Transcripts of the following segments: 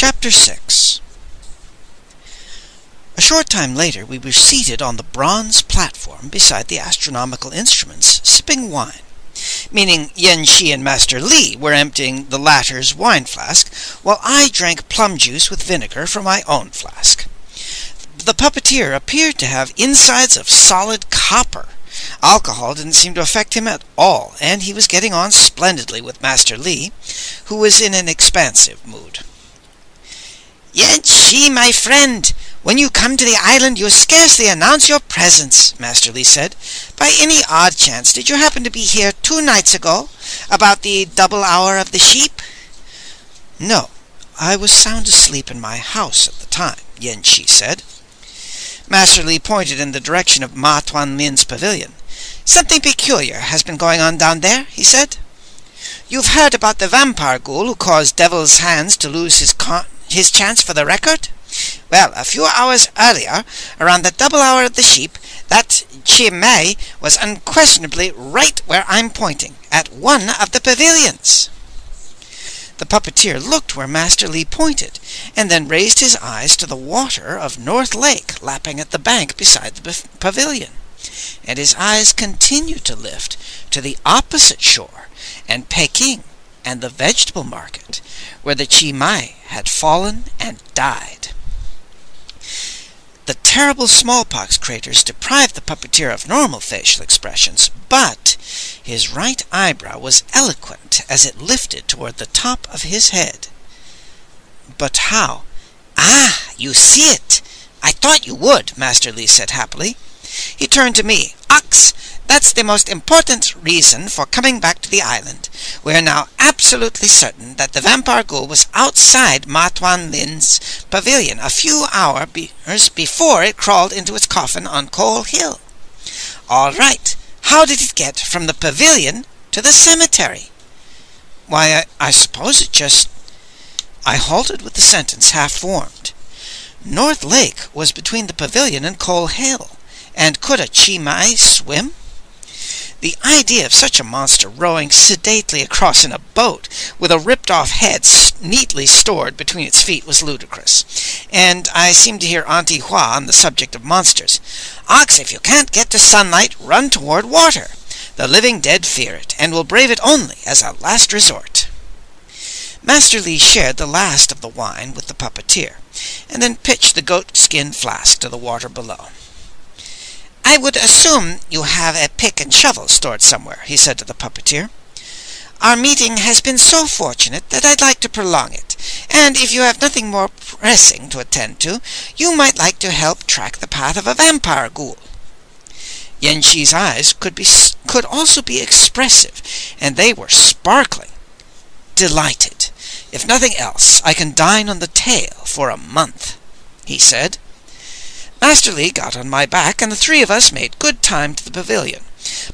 Chapter 6. A short time later we were seated on the bronze platform beside the astronomical instruments, sipping wine, meaning Yen Shi and Master Li were emptying the latter's wine flask, while I drank plum juice with vinegar from my own flask. The puppeteer appeared to have insides of solid copper. Alcohol didn't seem to affect him at all, and he was getting on splendidly with Master Li, who was in an expansive mood. "Yen Shi, my friend, when you come to the island you scarcely announce your presence," Master Li said. "By any odd chance did you happen to be here 2 nights ago, about the double hour of the sheep?" "No, I was sound asleep in my house at the time," Yen Shi said. Master Li pointed in the direction of Ma Tuanlin's pavilion. "Something peculiar has been going on down there," he said. "You've heard about the vampire ghoul who caused Devil's Hands to lose his chance for the record? Well, a few hours earlier, around the double hour of the sheep, that Chi Mei was unquestionably right where I'm pointing, at one of the pavilions." The puppeteer looked where Master Li pointed, and then raised his eyes to the water of North Lake lapping at the bank beside the pavilion, and his eyes continued to lift to the opposite shore, and Peking, and the vegetable market, where the Chi Mai had fallen and died. The terrible smallpox craters deprived the puppeteer of normal facial expressions, but his right eyebrow was eloquent as it lifted toward the top of his head. "But how?" "Ah, you see it! I thought you would," Master Li said happily. He turned to me. "Ox, that's the most important reason for coming back to the island. We are now absolutely certain that the vampire ghoul was outside Ma Tuanlin's pavilion a few hours before it crawled into its coffin on Coal Hill. All right, how did it get from the pavilion to the cemetery?" "Why, I suppose it just—" I halted with the sentence half-formed. North Lake was between the pavilion and Coal Hill, and could a Chi Mai swim? The idea of such a monster rowing sedately across in a boat with a ripped-off head neatly stored between its feet was ludicrous, and I seemed to hear Auntie Hua on the subject of monsters. "Ox, if you can't get to sunlight, run toward water. The living dead fear it, and will brave it only as a last resort." Master Li shared the last of the wine with the puppeteer, and then pitched the goat-skin flask to the water below. "I would assume you have a pick and shovel stored somewhere," he said to the puppeteer. "Our meeting has been so fortunate that I'd like to prolong it, and if you have nothing more pressing to attend to, you might like to help track the path of a vampire ghoul." Yen Shi's eyes could also be expressive, and they were sparkling. "Delighted. If nothing else, I can dine on the tale for a month," he said. Master Li got on my back, and the 3 of us made good time to the pavilion,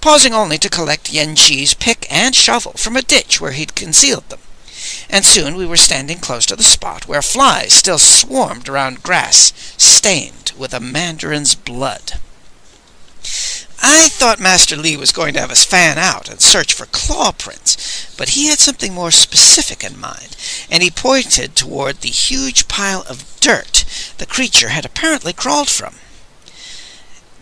pausing only to collect Yen Shi's pick and shovel from a ditch where he'd concealed them, and soon we were standing close to the spot where flies still swarmed around grass stained with a mandarin's blood. I thought Master Li was going to have us fan out and search for claw prints, but he had something more specific in mind, and he pointed toward the huge pile of dirt the creature had apparently crawled from.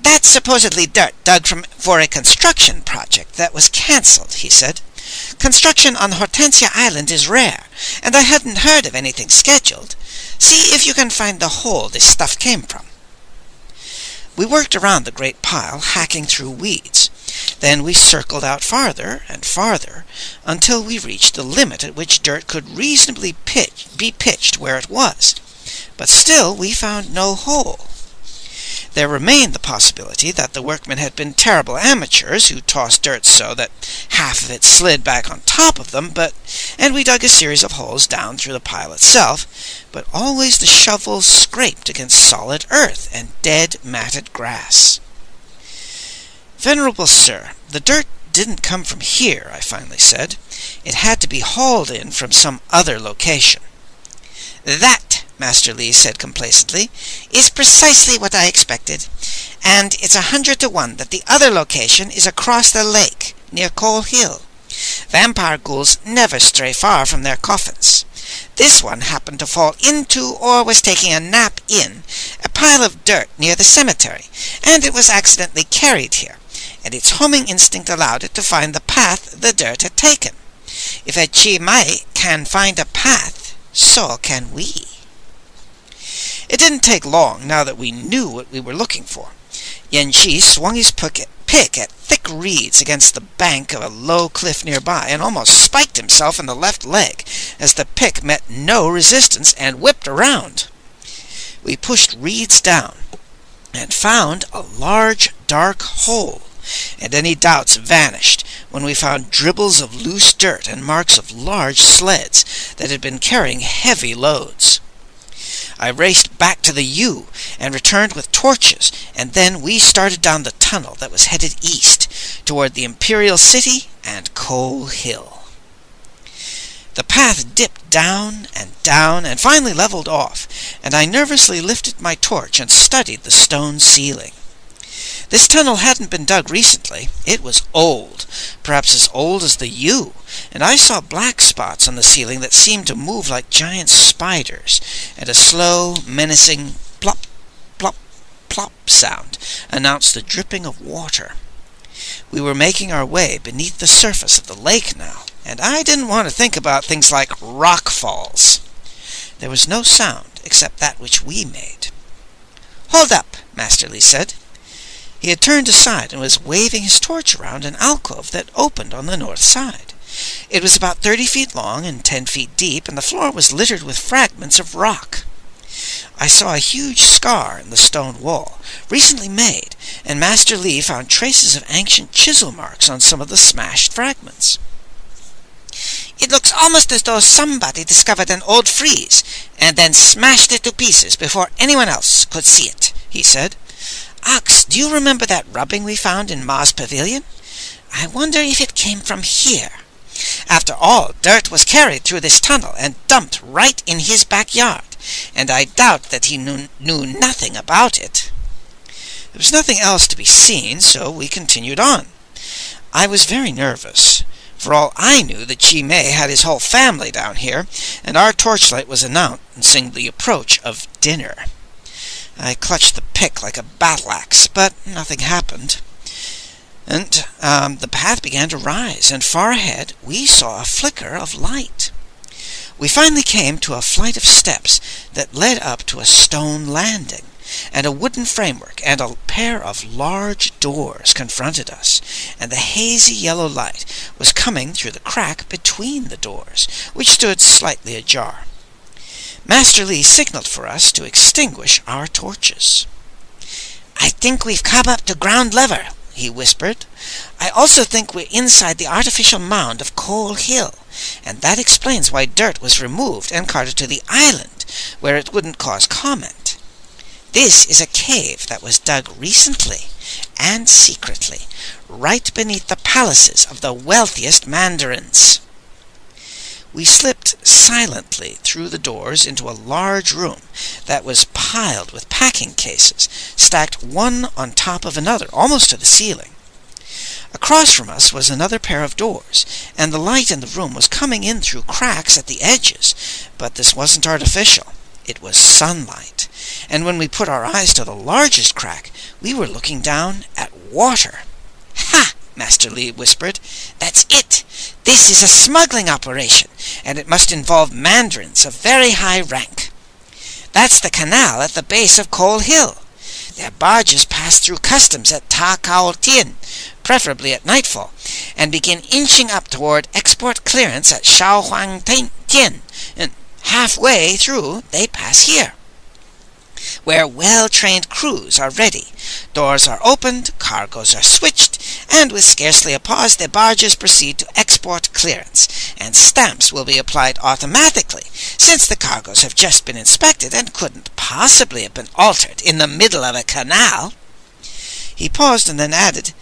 "That's supposedly dirt dug for a construction project that was cancelled," he said. "Construction on Hortensia Island is rare, and I hadn't heard of anything scheduled. See if you can find the hole this stuff came from." We worked around the great pile, hacking through weeds. Then we circled out farther and farther, until we reached the limit at which dirt could reasonably be pitched where it was. But still we found no hole. There remained the possibility that the workmen had been terrible amateurs who tossed dirt so that half of it slid back on top of them, and we dug a series of holes down through the pile itself, but always the shovel scraped against solid earth and dead, matted grass. "Venerable sir, the dirt didn't come from here," I finally said. "It had to be hauled in from some other location." "That," Master Li said complacently, "is precisely what I expected, and it's 100 to 1 that the other location is across the lake, near Coal Hill. Vampire ghouls never stray far from their coffins. This one happened to fall into, or was taking a nap in, a pile of dirt near the cemetery, and it was accidentally carried here, and its homing instinct allowed it to find the path the dirt had taken. If a chi-mai can find a path, so can we. It didn't take long now that we knew what we were looking for. Yan-Chi swung his pick at thick reeds against the bank of a low cliff nearby and almost spiked himself in the left leg as the pick met no resistance and whipped around. We pushed reeds down and found a large dark hole, and any doubts vanished when we found dribbles of loose dirt and marks of large sleds that had been carrying heavy loads. I raced back to the U and returned with torches, and then we started down the tunnel that was headed east toward the Imperial City and Coal Hill. The path dipped down and finally leveled off, and I nervously lifted my torch and studied the stone ceiling. This tunnel hadn't been dug recently. It was old, perhaps as old as the U, and I saw black spots on the ceiling that seemed to move like giant spiders, and a slow, menacing plop, plop, plop sound announced the dripping of water. We were making our way beneath the surface of the lake now, and I didn't want to think about things like rock falls. There was no sound except that which we made. "Hold up," Master Li said. He had turned aside and was waving his torch around an alcove that opened on the north side. It was about 30 feet long and 10 feet deep, and the floor was littered with fragments of rock. I saw a huge scar in the stone wall, recently made, and Master Li found traces of ancient chisel marks on some of the smashed fragments. "It looks almost as though somebody discovered an old frieze and then smashed it to pieces before anyone else could see it," he said. "Ox, do you remember that rubbing we found in Ma's pavilion? I wonder if it came from here. After all, dirt was carried through this tunnel and dumped right in his backyard, and I doubt that he knew nothing about it." There was nothing else to be seen, so we continued on. I was very nervous. For all I knew, the Chi-Mei had his whole family down here, and our torchlight was announcing the approach of dinner. I clutched the pick like a battle-axe, but nothing happened. And the path began to rise, and far ahead we saw a flicker of light. We finally came to a flight of steps that led up to a stone landing, and a wooden framework and a pair of large doors confronted us, and the hazy yellow light was coming through the crack between the doors, which stood slightly ajar. Master Li signaled for us to extinguish our torches. "I think we've come up to ground level," he whispered. "I also think we're inside the artificial mound of Coal Hill, and that explains why dirt was removed and carted to the island, where it wouldn't cause comment. This is a cave that was dug recently and secretly, right beneath the palaces of the wealthiest mandarins." We slipped silently through the doors into a large room that was piled with packing cases, stacked one on top of another, almost to the ceiling. Across from us was another pair of doors, and the light in the room was coming in through cracks at the edges, but this wasn't artificial. It was sunlight, and when we put our eyes to the largest crack, we were looking down at water. "Ha!" Master Li whispered. "That's it! This is a smuggling operation, and it must involve mandarins of very high rank. That's the canal at the base of Coal Hill. Their barges pass through customs at Ta Kao Tien, preferably at nightfall, and begin inching up toward export clearance at Shao Huang Tien, and halfway through they pass here, where well-trained crews are ready. Doors are opened, cargoes are switched, and with scarcely a pause the barges proceed to export clearance, and stamps will be applied automatically, since the cargoes have just been inspected and couldn't possibly have been altered in the middle of a canal." He paused and then added,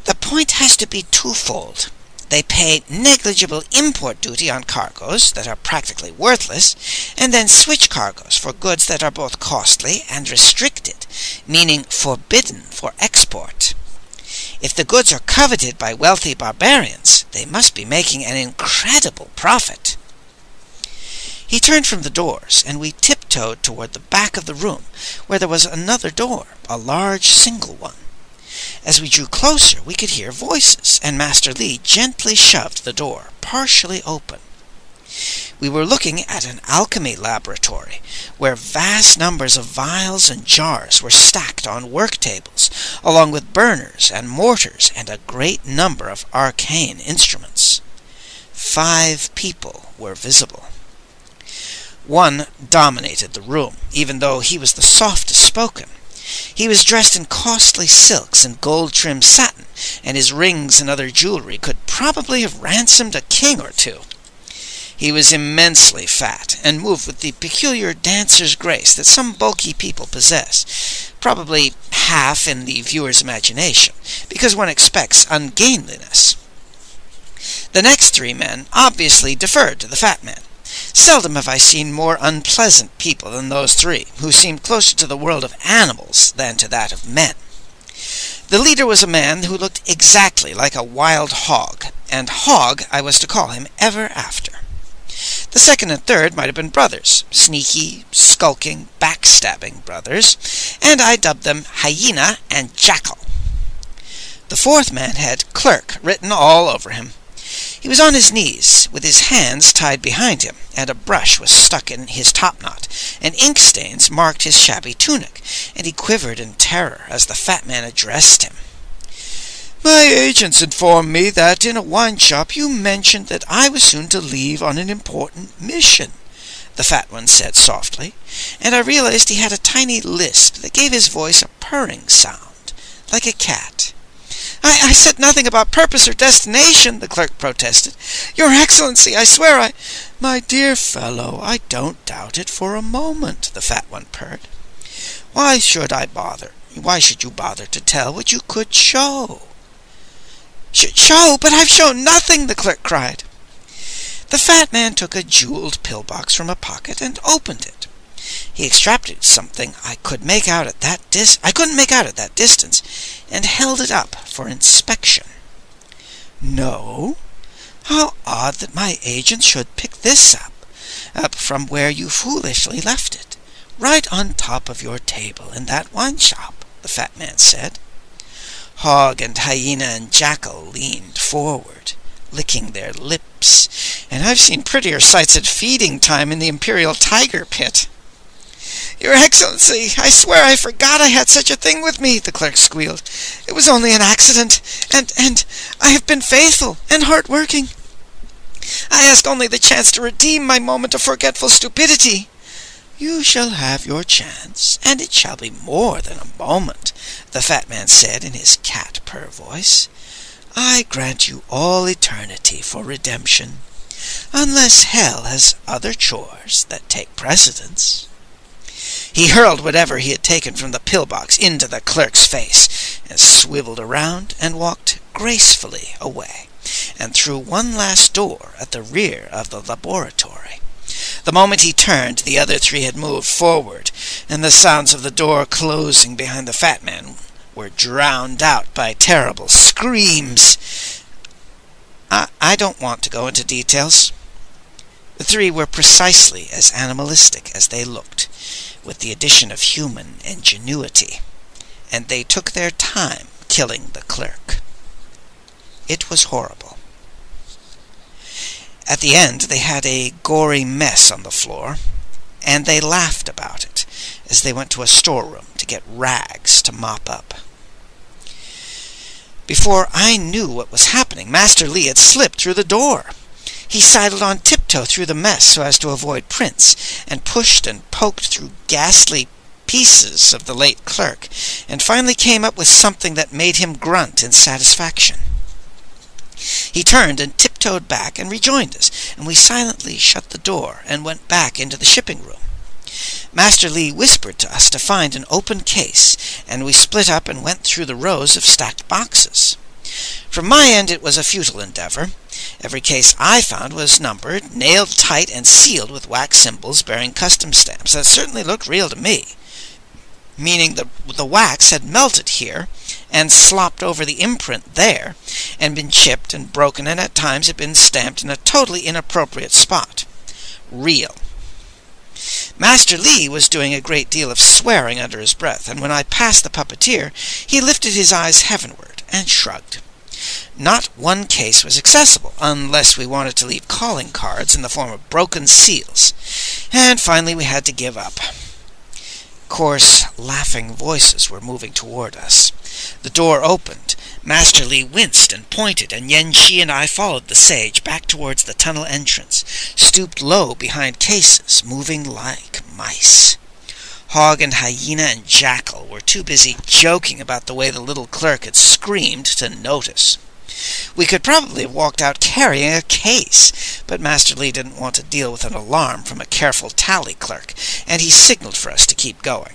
"The point has to be twofold. They pay negligible import duty on cargoes that are practically worthless, and then switch cargoes for goods that are both costly and restricted, meaning forbidden for export. If the goods are coveted by wealthy barbarians, they must be making an incredible profit." He turned from the doors, and we tiptoed toward the back of the room, where there was another door, a large single one. As we drew closer, we could hear voices, and Master Li gently shoved the door partially open. We were looking at an alchemy laboratory, where vast numbers of vials and jars were stacked on work tables, along with burners and mortars and a great number of arcane instruments. 5 people were visible. One dominated the room, even though he was the softest spoken. He was dressed in costly silks and gold-trimmed satin, and his rings and other jewelry could probably have ransomed a king or two. He was immensely fat, and moved with the peculiar dancer's grace that some bulky people possess, probably half in the viewer's imagination, because one expects ungainliness. The next 3 men obviously deferred to the fat man. Seldom have I seen more unpleasant people than those 3, who seemed closer to the world of animals than to that of men. The leader was a man who looked exactly like a wild hog, and hog I was to call him ever after. The second and third might have been brothers, sneaky, skulking, backstabbing brothers, and I dubbed them Hyena and Jackal. The fourth man had Clerk written all over him. He was on his knees, with his hands tied behind him, and a brush was stuck in his topknot, and ink stains marked his shabby tunic, and he quivered in terror as the fat man addressed him. "My agents informed me that in a wine shop you mentioned that I was soon to leave on an important mission," the fat one said softly, and I realized he had a tiny lisp that gave his voice a purring sound, like a cat. I said nothing about purpose or destination," the clerk protested. "Your Excellency, I swear "My dear fellow, I don't doubt it for a moment," the fat one purred. Why should you bother to tell what you could show?" Show? But I've shown nothing," the clerk cried. The fat man took a jeweled pillbox from a pocket and opened it. He extracted something I couldn't make out at that distance, and held it up for inspection. "No? How odd that my agent should pick this up from where you foolishly left it, right on top of your table in that wine shop," the fat man said. Hog and Hyena and Jackal leaned forward, licking their lips, and I've seen prettier sights at feeding time in the Imperial Tiger Pit. "Your Excellency, I swear I forgot I had such a thing with me," the clerk squealed. "It was only an accident, and I have been faithful and hard-working. I ask only the chance to redeem my moment of forgetful stupidity." "You shall have your chance, and it shall be more than a moment," the fat man said in his cat-purr voice. "I grant you all eternity for redemption, unless hell has other chores that take precedence." He hurled whatever he had taken from the pillbox into the clerk's face, and swiveled around and walked gracefully away, and through one last door at the rear of the laboratory. The moment he turned, the other 3 had moved forward, and the sounds of the door closing behind the fat man were drowned out by terrible screams. I don't want to go into details. The 3 were precisely as animalistic as they looked, with the addition of human ingenuity, and they took their time killing the clerk. It was horrible. At the end, they had a gory mess on the floor, and they laughed about it as they went to a storeroom to get rags to mop up. Before I knew what was happening, Master Li had slipped through the door. He sidled on tiptoe through the mess so as to avoid prints, and pushed and poked through ghastly pieces of the late clerk, and finally came up with something that made him grunt in satisfaction. He turned and tiptoed back and rejoined us, and we silently shut the door and went back into the shipping room. Master Li whispered to us to find an open case, and we split up and went through the rows of stacked boxes. From my end it was a futile endeavor. Every case I found was numbered, nailed tight, and sealed with wax symbols bearing custom stamps that certainly looked real to me, meaning the wax had melted here and slopped over the imprint there, and been chipped and broken, and at times had been stamped in a totally inappropriate spot. Real. Master Li was doing a great deal of swearing under his breath, and when I passed the puppeteer, he lifted his eyes heavenward and shrugged. Not one case was accessible, unless we wanted to leave calling cards in the form of broken seals, and finally we had to give up. Coarse, laughing voices were moving toward us. The door opened. Master Li winced and pointed, and Yen Shi and I followed the sage back towards the tunnel entrance, stooped low behind cases, moving like mice. Hog and hyena and jackal were too busy joking about the way the little clerk had screamed to notice. We could probably have walked out carrying a case, but Master Li didn't want to deal with an alarm from a careful tally clerk, and he signaled for us to keep going.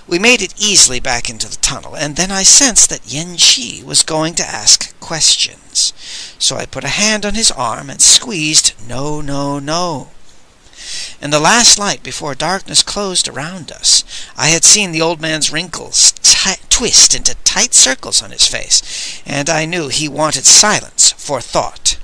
We made it easily back into the tunnel, and then I sensed that Yen Shi was going to ask questions. So I put a hand on his arm and squeezed "No, no, no." In the last light before darkness closed around us, I had seen the old man's wrinkles twist into tight circles on his face, and I knew he wanted silence for thought.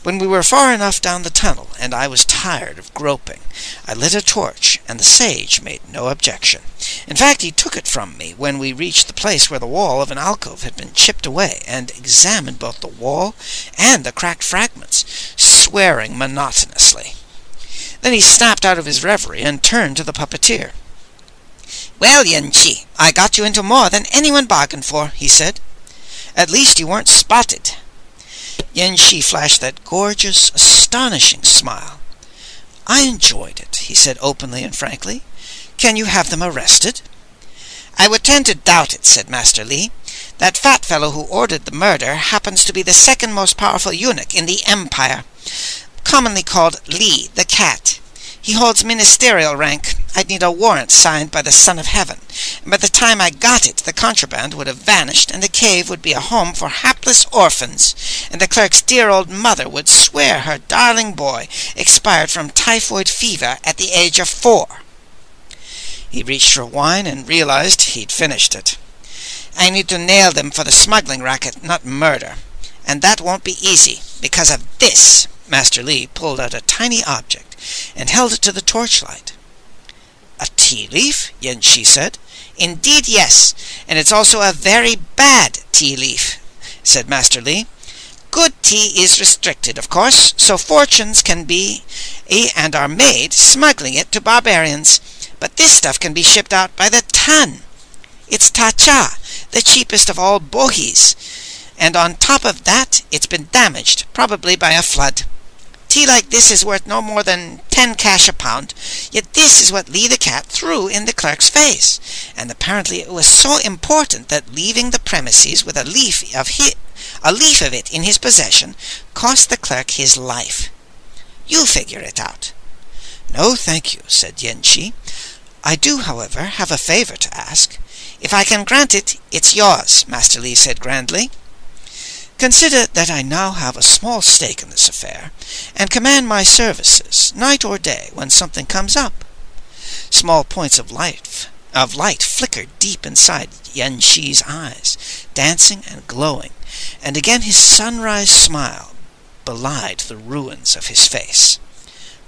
When we were far enough down the tunnel, and I was tired of groping, I lit a torch, and the sage made no objection. In fact, he took it from me when we reached the place where the wall of an alcove had been chipped away, and examined both the wall and the cracked fragments, swearing monotonously. Then he snapped out of his reverie and turned to the puppeteer. "Well, Yen Shi, I got you into more than anyone bargained for," he said. "At least you weren't spotted." Yen Shi flashed that gorgeous, astonishing smile. "I enjoyed it," he said openly and frankly. "Can you have them arrested?" "I would tend to doubt it," said Master Li. "That fat fellow who ordered the murder happens to be the second most powerful eunuch in the empire, commonly called Li the Cat. He holds ministerial rank. I'd need a warrant signed by the Son of Heaven, and by the time I got it, the contraband would have vanished, and the cave would be a home for hapless orphans, and the clerk's dear old mother would swear her darling boy expired from typhoid fever at the age of 4. He reached for wine and realized he'd finished it. "I need to nail them for the smuggling racket, not murder. And that won't be easy, because of this." Master Li pulled out a tiny object and held it to the torchlight. "A tea leaf?" Yen Shi said. "Indeed, yes, and it's also a very bad tea leaf," said Master Li. "Good tea is restricted, of course, so fortunes can be and are made smuggling it to barbarians, but this stuff can be shipped out by the ton. It's ta-cha, the cheapest of all bohis, and on top of that it's been damaged, probably by a flood. Tea like this is worth no more than 10 cash a pound, yet this is what Li the Cat threw in the clerk's face, and apparently it was so important that leaving the premises with a leaf of it in his possession cost the clerk his life. You figure it out." "No, thank you," said Yen Shi. "I do, however, have a favor to ask." "If I can grant it, it's yours," Master Li said grandly. "Consider that I now have a small stake in this affair, and command my services, night or day, when something comes up." Small points of light flickered deep inside Yen Shi's eyes, dancing and glowing, and again his sunrise smile belied the ruins of his face.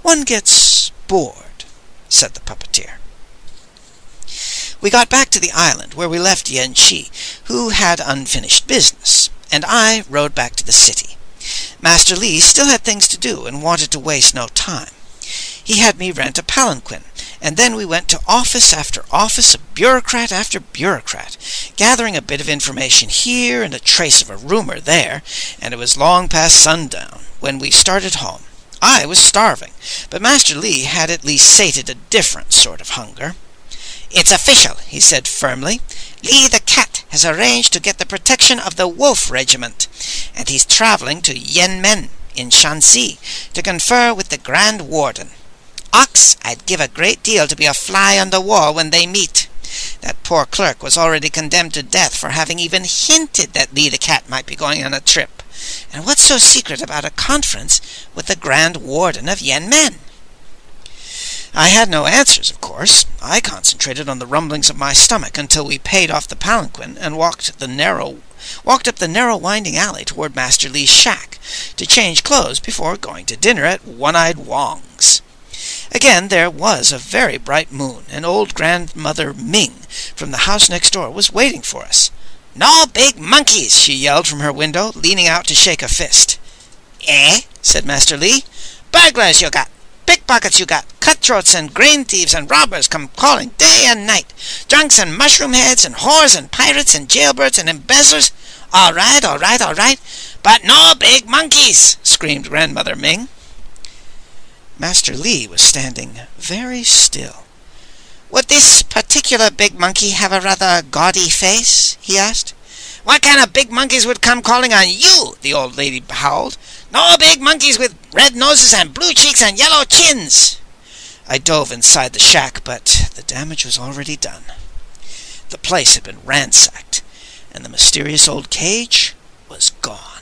"One gets bored," said the puppeteer. We got back to the island, where we left Yen Shi, who had unfinished business, and I rode back to the city. Master Li still had things to do and wanted to waste no time. He had me rent a palanquin, and then we went to office after office, bureaucrat after bureaucrat, gathering a bit of information here and a trace of a rumor there, and it was long past sundown when we started home. I was starving, but Master Li had at least sated a different sort of hunger. "It's official," he said firmly. "Li the Cat has arranged to get the protection of the Wolf Regiment, and he's traveling to Yenmen in Shanxi to confer with the Grand Warden. Ox, I'd give a great deal to be a fly on the wall when they meet. That poor clerk was already condemned to death for having even hinted that Li the Cat might be going on a trip. And what's so secret about a conference with the Grand Warden of Yenmen?" I had no answers, of course. I concentrated on the rumblings of my stomach until we paid off the palanquin and walked up the narrow winding alley toward Master Li's shack to change clothes before going to dinner at One-Eyed Wong's. Again, there was a very bright moon, and old Grandmother Ming from the house next door was waiting for us. "No big monkeys!" she yelled from her window, leaning out to shake a fist. "Eh?" said Master Li. "Burglars you got, pickpockets you got, cutthroats and grain thieves and robbers come calling day and night, drunks and mushroom heads and whores and pirates and jailbirds and embezzlers. All right, all right, all right, but no big monkeys!" screamed Grandmother Ming. Master Li was standing very still. "Would this particular big monkey have a rather gaudy face?" he asked. "What kind of big monkeys would come calling on you?" the old lady howled. "No big monkeys with red noses and blue cheeks and yellow chins." I dove inside the shack, but the damage was already done. The place had been ransacked, and the mysterious old cage was gone.